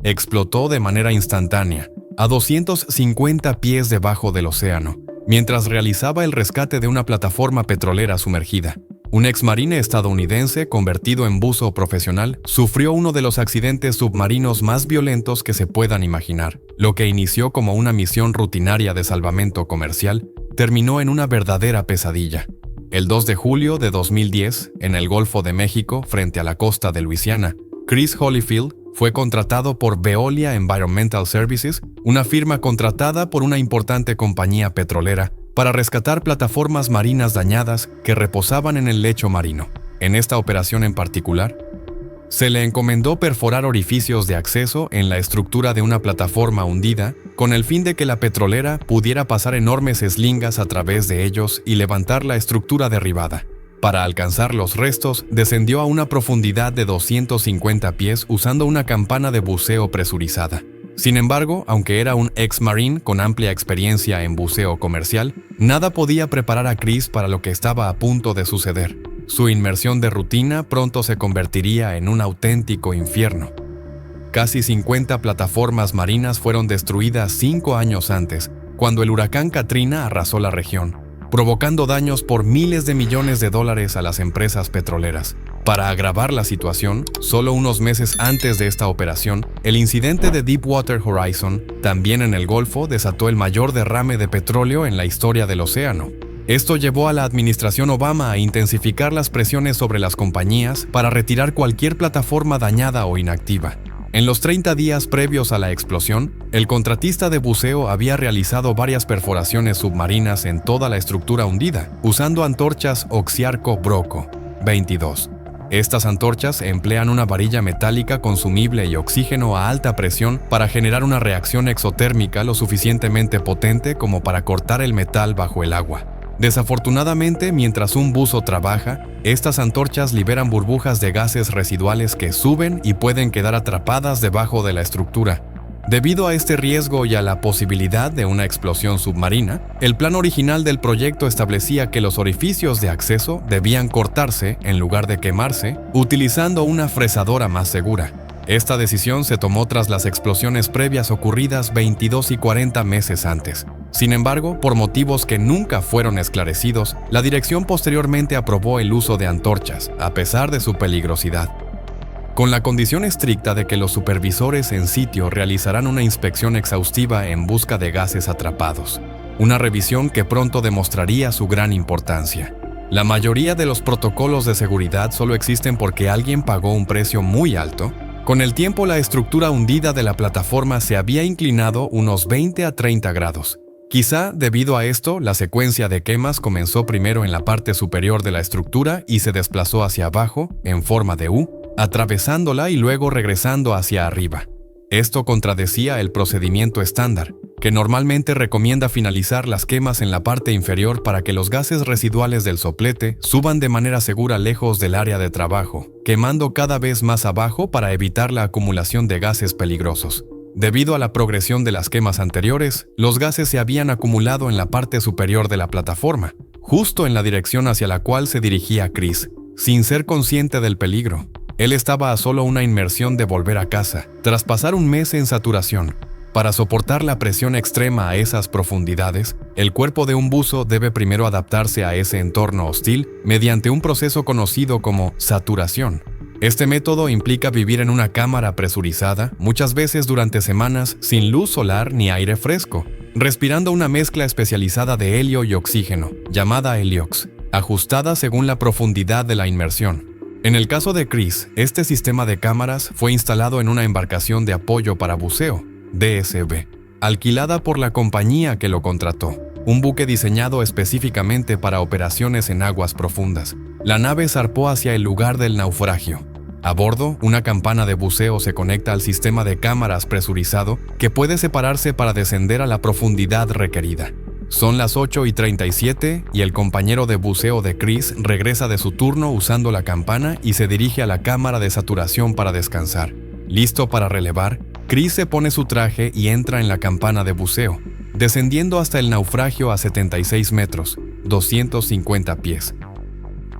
explotó de manera instantánea, a 250 pies debajo del océano, mientras realizaba el rescate de una plataforma petrolera sumergida. Un exmarine estadounidense convertido en buzo profesional sufrió uno de los accidentes submarinos más violentos que se puedan imaginar. Lo que inició como una misión rutinaria de salvamento comercial terminó en una verdadera pesadilla. El 2 de julio de 2010, en el Golfo de México, frente a la costa de Luisiana, Chris Holyfield fue contratado por Veolia Environmental Services, una firma contratada por una importante compañía petrolera, para rescatar plataformas marinas dañadas que reposaban en el lecho marino. En esta operación en particular, se le encomendó perforar orificios de acceso en la estructura de una plataforma hundida, con el fin de que la petrolera pudiera pasar enormes eslingas a través de ellos y levantar la estructura derribada. Para alcanzar los restos, descendió a una profundidad de 250 pies usando una campana de buceo presurizada. Sin embargo, aunque era un ex-marine con amplia experiencia en buceo comercial, nada podía preparar a Chris para lo que estaba a punto de suceder. Su inmersión de rutina pronto se convertiría en un auténtico infierno. Casi 50 plataformas marinas fueron destruidas 5 años antes, cuando el huracán Katrina arrasó la región, provocando daños por miles de millones de dólares a las empresas petroleras. Para agravar la situación, solo unos meses antes de esta operación, el incidente de Deepwater Horizon, también en el Golfo, desató el mayor derrame de petróleo en la historia del océano. Esto llevó a la administración Obama a intensificar las presiones sobre las compañías para retirar cualquier plataforma dañada o inactiva. En los 30 días previos a la explosión, el contratista de buceo había realizado varias perforaciones submarinas en toda la estructura hundida, usando antorchas Oxiarco Broco 22. Estas antorchas emplean una varilla metálica consumible y oxígeno a alta presión para generar una reacción exotérmica lo suficientemente potente como para cortar el metal bajo el agua. Desafortunadamente, mientras un buzo trabaja, estas antorchas liberan burbujas de gases residuales que suben y pueden quedar atrapadas debajo de la estructura. Debido a este riesgo y a la posibilidad de una explosión submarina, el plan original del proyecto establecía que los orificios de acceso debían cortarse en lugar de quemarse, utilizando una fresadora más segura. Esta decisión se tomó tras las explosiones previas ocurridas 22 y 40 meses antes. Sin embargo, por motivos que nunca fueron esclarecidos, la dirección posteriormente aprobó el uso de antorchas, a pesar de su peligrosidad, con la condición estricta de que los supervisores en sitio realizarán una inspección exhaustiva en busca de gases atrapados, una revisión que pronto demostraría su gran importancia. La mayoría de los protocolos de seguridad solo existen porque alguien pagó un precio muy alto. Con el tiempo, la estructura hundida de la plataforma se había inclinado unos 20 a 30 grados. Quizá, debido a esto, la secuencia de quemas comenzó primero en la parte superior de la estructura y se desplazó hacia abajo, en forma de U, atravesándola y luego regresando hacia arriba. Esto contradecía el procedimiento estándar, que normalmente recomienda finalizar las quemas en la parte inferior para que los gases residuales del soplete suban de manera segura lejos del área de trabajo, quemando cada vez más abajo para evitar la acumulación de gases peligrosos. Debido a la progresión de las quemas anteriores, los gases se habían acumulado en la parte superior de la plataforma, justo en la dirección hacia la cual se dirigía Chris, sin ser consciente del peligro. Él estaba a solo una inmersión de volver a casa, tras pasar un mes en saturación. Para soportar la presión extrema a esas profundidades, el cuerpo de un buzo debe primero adaptarse a ese entorno hostil mediante un proceso conocido como saturación. Este método implica vivir en una cámara presurizada, muchas veces durante semanas sin luz solar ni aire fresco, respirando una mezcla especializada de helio y oxígeno, llamada Heliox, ajustada según la profundidad de la inmersión. En el caso de Chris, este sistema de cámaras fue instalado en una embarcación de apoyo para buceo, DSB, alquilada por la compañía que lo contrató, un buque diseñado específicamente para operaciones en aguas profundas. La nave zarpó hacia el lugar del naufragio. A bordo, una campana de buceo se conecta al sistema de cámaras presurizado que puede separarse para descender a la profundidad requerida. Son las 8:37 y el compañero de buceo de Chris regresa de su turno usando la campana y se dirige a la cámara de saturación para descansar. Listo para relevar, Chris se pone su traje y entra en la campana de buceo, descendiendo hasta el naufragio a 76 metros, 250 pies.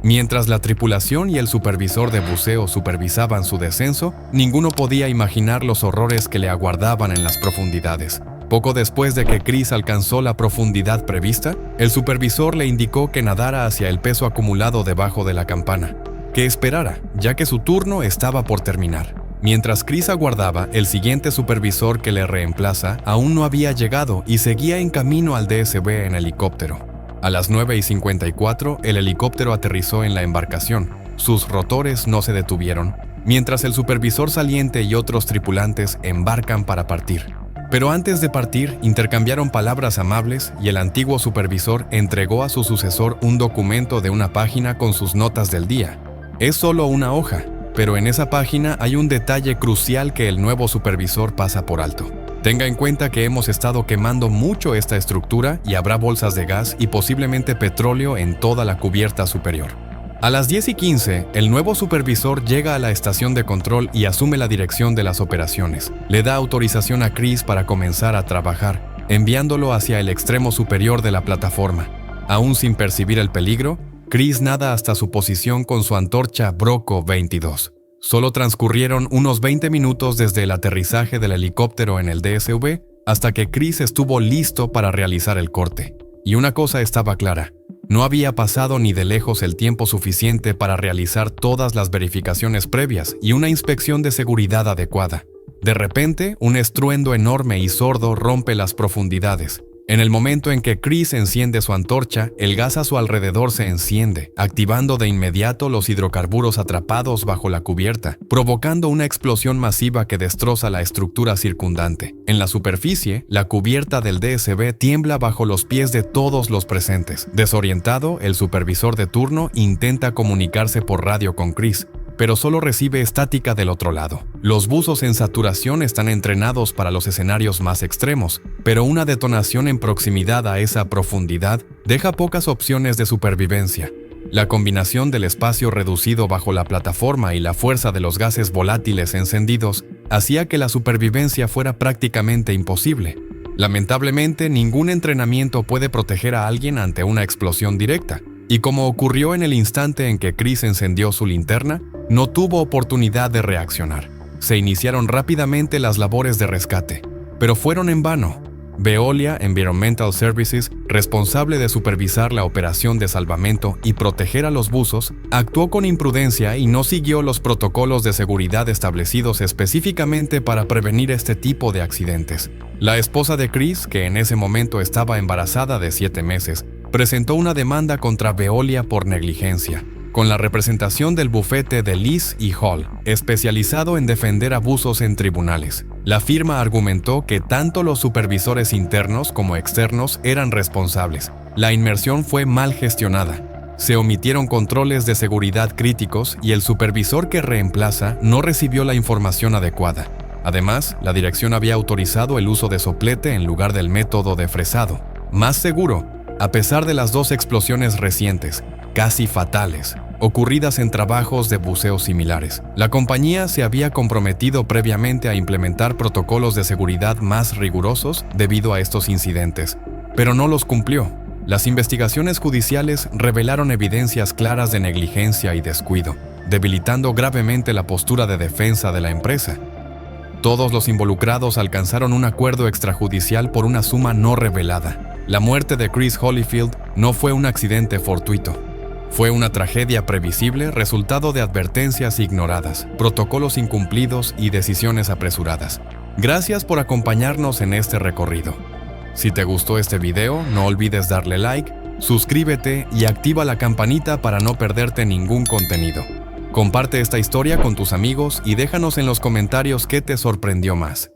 Mientras la tripulación y el supervisor de buceo supervisaban su descenso, ninguno podía imaginar los horrores que le aguardaban en las profundidades. Poco después de que Chris alcanzó la profundidad prevista, el supervisor le indicó que nadara hacia el peso acumulado debajo de la campana, que esperara, ya que su turno estaba por terminar. Mientras Chris aguardaba, el siguiente supervisor que le reemplaza aún no había llegado y seguía en camino al DSV en helicóptero. A las 9:54, el helicóptero aterrizó en la embarcación. Sus rotores no se detuvieron, mientras el supervisor saliente y otros tripulantes embarcan para partir. Pero antes de partir, intercambiaron palabras amables y el antiguo supervisor entregó a su sucesor un documento de una página con sus notas del día. Es solo una hoja, pero en esa página hay un detalle crucial que el nuevo supervisor pasa por alto. Tenga en cuenta que hemos estado quemando mucho esta estructura y habrá bolsas de gas y posiblemente petróleo en toda la cubierta superior. A las 10:15, el nuevo supervisor llega a la estación de control y asume la dirección de las operaciones. Le da autorización a Chris para comenzar a trabajar, enviándolo hacia el extremo superior de la plataforma. Aún sin percibir el peligro, Chris nada hasta su posición con su antorcha Broco 22. Solo transcurrieron unos 20 minutos desde el aterrizaje del helicóptero en el DSV hasta que Chris estuvo listo para realizar el corte. Y una cosa estaba clara, no había pasado ni de lejos el tiempo suficiente para realizar todas las verificaciones previas y una inspección de seguridad adecuada. De repente, un estruendo enorme y sordo rompe las profundidades. En el momento en que Chris enciende su antorcha, el gas a su alrededor se enciende, activando de inmediato los hidrocarburos atrapados bajo la cubierta, provocando una explosión masiva que destroza la estructura circundante. En la superficie, la cubierta del DSV tiembla bajo los pies de todos los presentes. Desorientado, el supervisor de turno intenta comunicarse por radio con Chris, pero solo recibe estática del otro lado. Los buzos en saturación están entrenados para los escenarios más extremos, pero una detonación en proximidad a esa profundidad deja pocas opciones de supervivencia. La combinación del espacio reducido bajo la plataforma y la fuerza de los gases volátiles encendidos hacía que la supervivencia fuera prácticamente imposible. Lamentablemente, ningún entrenamiento puede proteger a alguien ante una explosión directa, y como ocurrió en el instante en que Chris encendió su linterna, no tuvo oportunidad de reaccionar. Se iniciaron rápidamente las labores de rescate, pero fueron en vano. Veolia Environmental Services, responsable de supervisar la operación de salvamento y proteger a los buzos, actuó con imprudencia y no siguió los protocolos de seguridad establecidos específicamente para prevenir este tipo de accidentes. La esposa de Chris, que en ese momento estaba embarazada de 7 meses, presentó una demanda contra Veolia por negligencia, con la representación del bufete de Lees y Hall, especializado en defender abusos en tribunales. La firma argumentó que tanto los supervisores internos como externos eran responsables. La inmersión fue mal gestionada. Se omitieron controles de seguridad críticos y el supervisor que reemplaza no recibió la información adecuada. Además, la dirección había autorizado el uso de soplete en lugar del método de fresado, más seguro, a pesar de las 2 explosiones recientes, casi fatales, ocurridas en trabajos de buceo similares. La compañía se había comprometido previamente a implementar protocolos de seguridad más rigurosos debido a estos incidentes, pero no los cumplió. Las investigaciones judiciales revelaron evidencias claras de negligencia y descuido, debilitando gravemente la postura de defensa de la empresa. Todos los involucrados alcanzaron un acuerdo extrajudicial por una suma no revelada. La muerte de Chris Holyfield no fue un accidente fortuito. Fue una tragedia previsible resultado de advertencias ignoradas, protocolos incumplidos y decisiones apresuradas. Gracias por acompañarnos en este recorrido. Si te gustó este video, no olvides darle like, suscríbete y activa la campanita para no perderte ningún contenido. Comparte esta historia con tus amigos y déjanos en los comentarios qué te sorprendió más.